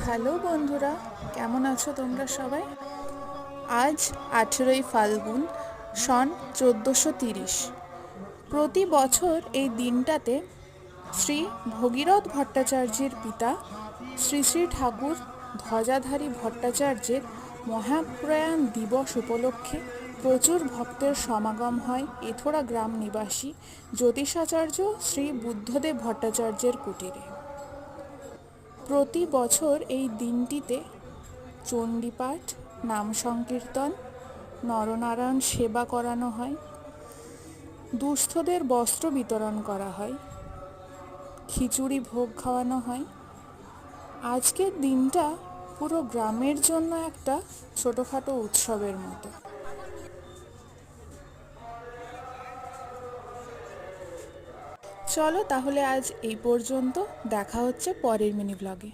Hello বন্ধুরা, কেমন আছো তোমরা সবাই? আজ 18ই ফাল্গুন সন 1430। প্রতি বছর এই দিনটাতে শ্রী ভগীরথ ভট্টাচার্যের পিতা শ্রী শ্রী ঠাকুর ধ্বজাধারী ভট্টাচার্যের মহাপ্রয়াণ দিবস উপলক্ষে প্রচুর ভক্তের সমাগম হয় এথোড়া গ্রাম নিবাসী জ্যোতিষাচার্য শ্রী বুদ্ধদেব ভট্টাচার্যের কুটিরে। প্রতি বছর এই দিনটিতে চণ্ডীপাঠ, নাম সংকীর্তন, নরনারায়ণ সেবা করানো হয়, দুস্থদের বস্ত্র বিতরণ করা হয়, খিচুড়ি ভোগ খাওয়ানো হয়। আজকের দিনটা পুরো গ্রামের জন্য একটা ছোটোখাটো উৎসবের মতো। চলো তাহলে আজ এই পর্যন্ত, দেখা হচ্ছে পরের মিনি ব্লগে।